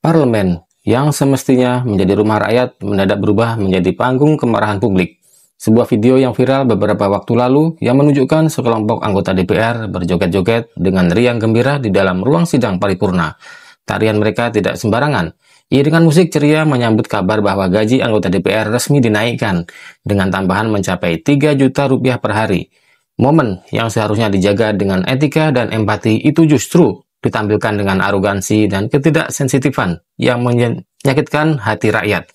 Parlemen yang semestinya menjadi rumah rakyat mendadak berubah menjadi panggung kemarahan publik. Sebuah video yang viral beberapa waktu lalu yang menunjukkan sekelompok anggota DPR berjoget-joget dengan riang gembira di dalam ruang sidang paripurna. Tarian mereka tidak sembarangan. Iringan musik ceria menyambut kabar bahwa gaji anggota DPR resmi dinaikkan dengan tambahan mencapai 3 juta rupiah per hari. Momen yang seharusnya dijaga dengan etika dan empati itu justru ditampilkan dengan arogansi dan ketidaksensitifan yang menyakitkan hati rakyat.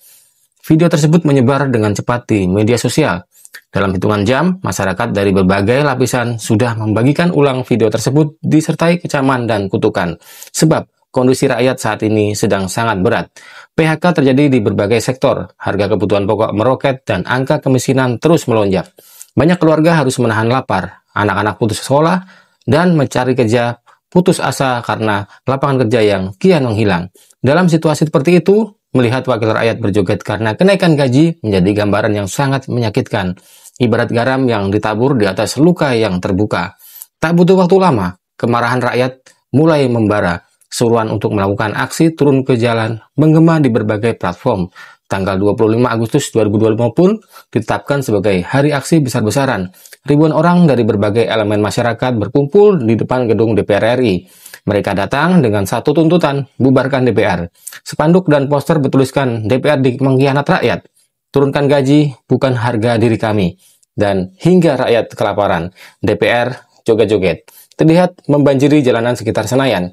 Video tersebut menyebar dengan cepat di media sosial. Dalam hitungan jam, masyarakat dari berbagai lapisan sudah membagikan ulang video tersebut disertai kecaman dan kutukan. Sebab kondisi rakyat saat ini sedang sangat berat. PHK terjadi di berbagai sektor, harga kebutuhan pokok meroket, dan angka kemiskinan terus melonjak. Banyak keluarga harus menahan lapar, anak-anak putus sekolah, dan mencari kerja putus asa karena lapangan kerja yang kian menghilang. Dalam situasi seperti itu, melihat wakil rakyat berjoget karena kenaikan gaji menjadi gambaran yang sangat menyakitkan. Ibarat garam yang ditabur di atas luka yang terbuka. Tak butuh waktu lama, kemarahan rakyat mulai membara. Seruan untuk melakukan aksi turun ke jalan menggema di berbagai platform. Tanggal 25 Agustus 2020 pun ditetapkan sebagai hari aksi besar-besaran. Ribuan orang dari berbagai elemen masyarakat berkumpul di depan gedung DPR RI. Mereka datang dengan satu tuntutan, bubarkan DPR. Spanduk dan poster bertuliskan DPR mengkhianat rakyat. Turunkan gaji, bukan harga diri kami. Dan hingga rakyat kelaparan, DPR joget-joget. Terlihat membanjiri jalanan sekitar Senayan.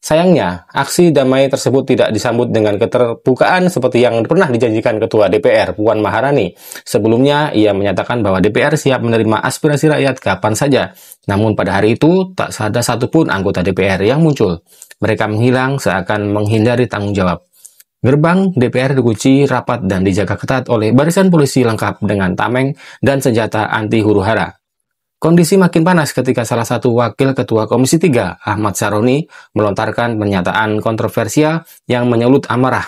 Sayangnya, aksi damai tersebut tidak disambut dengan keterbukaan seperti yang pernah dijanjikan Ketua DPR, Puan Maharani. Sebelumnya, ia menyatakan bahwa DPR siap menerima aspirasi rakyat kapan saja. Namun pada hari itu, tak ada satupun anggota DPR yang muncul. Mereka menghilang seakan menghindari tanggung jawab. Gerbang DPR dikunci rapat dan dijaga ketat oleh barisan polisi lengkap dengan tameng dan senjata anti huru-hara. Kondisi makin panas ketika salah satu wakil ketua Komisi 3, Ahmad Saroni, melontarkan pernyataan kontroversial yang menyulut amarah.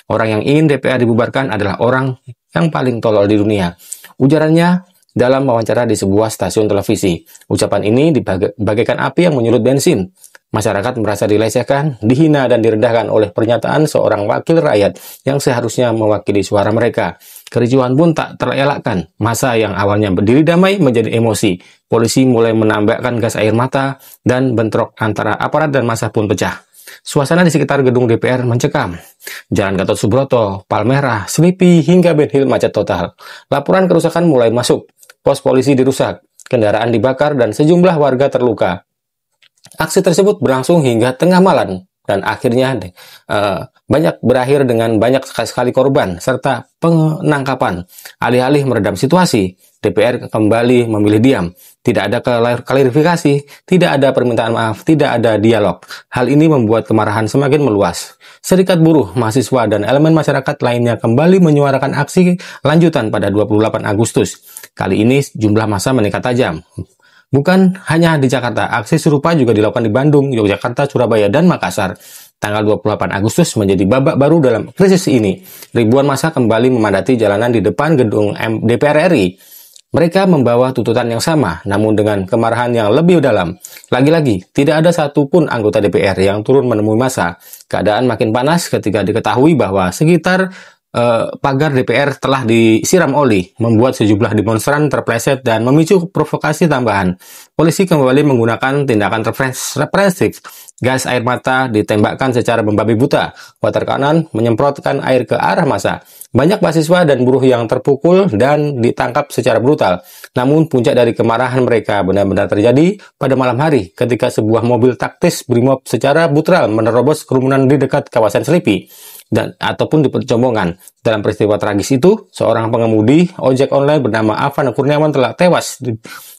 Orang yang ingin DPR dibubarkan adalah orang yang paling tolol di dunia. Ujarannya dalam wawancara di sebuah stasiun televisi. Ucapan ini bagaikan api yang menyulut bensin. Masyarakat merasa dilecehkan, dihina, dan direndahkan oleh pernyataan seorang wakil rakyat yang seharusnya mewakili suara mereka. Kericuhan pun tak terelakkan. Massa yang awalnya berdiri damai menjadi emosi. Polisi mulai menambahkan gas air mata dan bentrok antara aparat dan massa pun pecah. Suasana di sekitar gedung DPR mencekam. Jalan Gatot Subroto, Palmerah, Selipi, hingga Ben Hill macet total. Laporan kerusakan mulai masuk. Pos polisi dirusak, kendaraan dibakar, dan sejumlah warga terluka. Aksi tersebut berlangsung hingga tengah malam dan akhirnya berakhir dengan banyak sekali korban serta penangkapan. Alih-alih meredam situasi, DPR kembali memilih diam. Tidak ada klarifikasi, tidak ada permintaan maaf, tidak ada dialog. Hal ini membuat kemarahan semakin meluas. Serikat buruh, mahasiswa, dan elemen masyarakat lainnya kembali menyuarakan aksi lanjutan pada 28 Agustus. Kali ini jumlah massa meningkat tajam. Bukan hanya di Jakarta, aksi serupa juga dilakukan di Bandung, Yogyakarta, Surabaya, dan Makassar. Tanggal 28 Agustus menjadi babak baru dalam krisis ini. Ribuan massa kembali memadati jalanan di depan gedung DPR RI. Mereka membawa tuntutan yang sama, namun dengan kemarahan yang lebih dalam. Lagi-lagi, tidak ada satupun anggota DPR yang turun menemui massa. Keadaan makin panas ketika diketahui bahwa sekitar pagar DPR telah disiram oli, membuat sejumlah demonstran terpleset dan memicu provokasi tambahan. Polisi kembali menggunakan tindakan represif. Gas air mata ditembakkan secara membabi buta. Water cannon menyemprotkan air ke arah massa. Banyak mahasiswa dan buruh yang terpukul dan ditangkap secara brutal. Namun puncak dari kemarahan mereka benar-benar terjadi pada malam hari ketika sebuah mobil taktis Brimob secara brutal menerobos kerumunan di dekat kawasan Selipi ataupun di Pejombongan. Dalam peristiwa tragis itu, seorang pengemudi ojek online bernama Afan Kurniawan telah tewas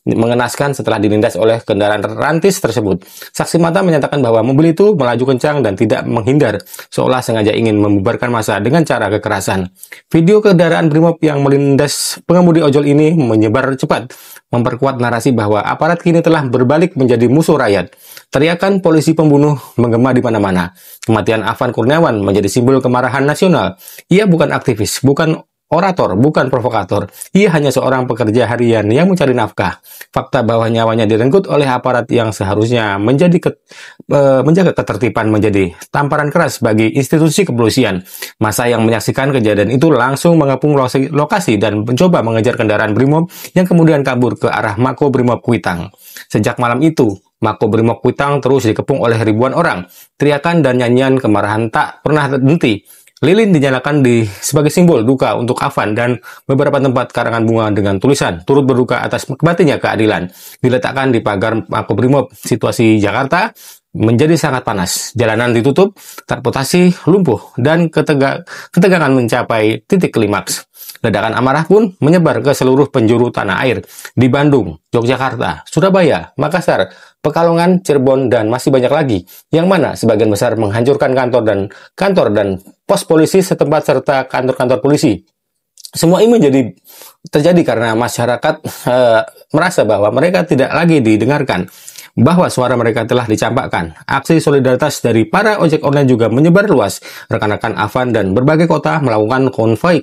mengenaskan setelah dilindas oleh kendaraan rantis tersebut. Saksi mata menyatakan bahwa mobil itu melaju kencang dan tidak menghindar, seolah sengaja ingin membubarkan massa dengan cara kekerasan. Video kendaraan Brimob yang melindas pengemudi ojol ini menyebar cepat, memperkuat narasi bahwa aparat kini telah berbalik menjadi musuh rakyat. Teriakan polisi pembunuh menggema di mana-mana. Kematian Afan Kurniawan menjadi simbol kemarahan nasional. Ia bukan aktivis, bukan orator, bukan provokator. Ia hanya seorang pekerja harian yang mencari nafkah. Fakta bahwa nyawanya direnggut oleh aparat yang seharusnya menjaga ketertiban menjadi tamparan keras bagi institusi kepolisian. Masa yang menyaksikan kejadian itu langsung mengepung lokasi dan mencoba mengejar kendaraan Brimob yang kemudian kabur ke arah Mako Brimob Kuitang. Sejak malam itu, Mako Brimob Kuitang terus dikepung oleh ribuan orang. Teriakan dan nyanyian kemarahan tak pernah berhenti. Lilin dinyalakan sebagai simbol duka untuk Afan dan beberapa tempat karangan bunga dengan tulisan turut berduka atas matinya keadilan. Diletakkan di pagar Makobrimob, situasi Jakarta menjadi sangat panas. Jalanan ditutup, transportasi lumpuh, dan ketegangan mencapai titik klimaks. Ledakan amarah pun menyebar ke seluruh penjuru tanah air di Bandung, Yogyakarta, Surabaya, Makassar, Pekalongan, Cirebon, dan masih banyak lagi, yang mana sebagian besar menghancurkan kantor dan pos polisi setempat serta kantor-kantor polisi. Semua ini terjadi karena masyarakat merasa bahwa mereka tidak lagi didengarkan, bahwa suara mereka telah dicampakkan. Aksi solidaritas dari para ojek online juga menyebar luas. Rekan-rekan Afan dan berbagai kota melakukan konvoi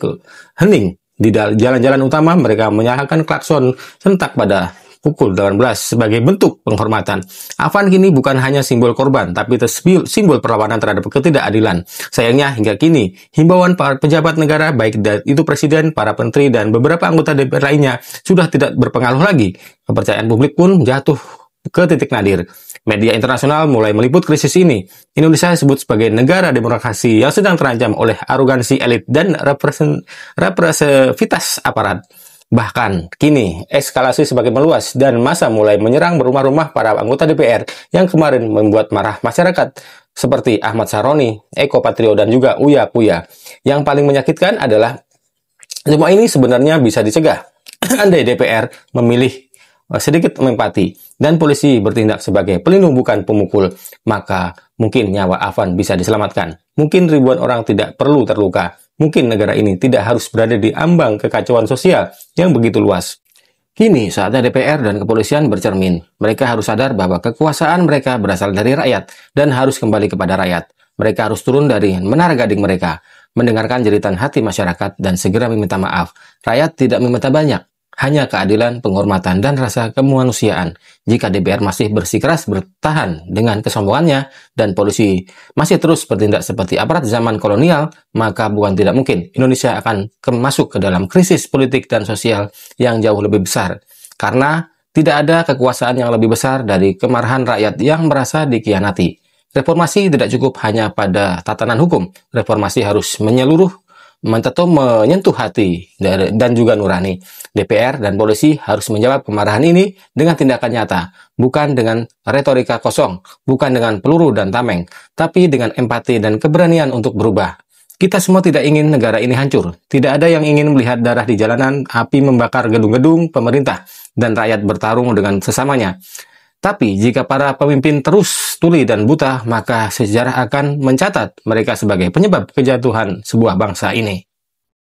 hening. Di jalan-jalan utama mereka menyalakan klakson sentak pada pukul 18 sebagai bentuk penghormatan. Afan kini bukan hanya simbol korban, tapi simbol perlawanan terhadap ketidakadilan. Sayangnya hingga kini, himbauan para pejabat negara, baik itu presiden, para menteri, dan beberapa anggota DPR lainnya, sudah tidak berpengaruh lagi. Kepercayaan publik pun jatuh ke titik nadir. Media internasional mulai meliput krisis ini. Indonesia disebut sebagai negara demokrasi yang sedang terancam oleh arogansi elit dan represivitas aparat. Bahkan, kini eskalasi semakin meluas dan massa mulai menyerang berumah-rumah para anggota DPR yang kemarin membuat marah masyarakat seperti Ahmad Saroni, Eko Patrio, dan juga Uya Kuya. Yang paling menyakitkan adalah semua ini sebenarnya bisa dicegah. Andai DPR memilih sedikit empati dan polisi bertindak sebagai pelindung bukan pemukul, maka mungkin nyawa Afan bisa diselamatkan. Mungkin ribuan orang tidak perlu terluka. Mungkin negara ini tidak harus berada di ambang kekacauan sosial yang begitu luas. Kini saatnya DPR dan kepolisian bercermin. Mereka harus sadar bahwa kekuasaan mereka berasal dari rakyat dan harus kembali kepada rakyat. Mereka harus turun dari menara gading mereka, mendengarkan jeritan hati masyarakat dan segera meminta maaf. Rakyat tidak meminta banyak, hanya keadilan, penghormatan, dan rasa kemanusiaan. Jika DPR masih bersikeras bertahan dengan kesombongannya dan polisi masih terus bertindak seperti aparat zaman kolonial, maka bukan tidak mungkin Indonesia akan masuk ke dalam krisis politik dan sosial yang jauh lebih besar. Karena tidak ada kekuasaan yang lebih besar dari kemarahan rakyat yang merasa dikhianati. Reformasi tidak cukup hanya pada tatanan hukum. Reformasi harus menyentuh hati dan juga nurani. DPR dan polisi harus menjawab kemarahan ini dengan tindakan nyata, bukan dengan retorika kosong, bukan dengan peluru dan tameng, tapi dengan empati dan keberanian untuk berubah. Kita semua tidak ingin negara ini hancur. Tidak ada yang ingin melihat darah di jalanan, api membakar gedung-gedung pemerintah, dan rakyat bertarung dengan sesamanya. Tapi jika para pemimpin terus tuli dan buta, maka sejarah akan mencatat mereka sebagai penyebab kejatuhan sebuah bangsa ini.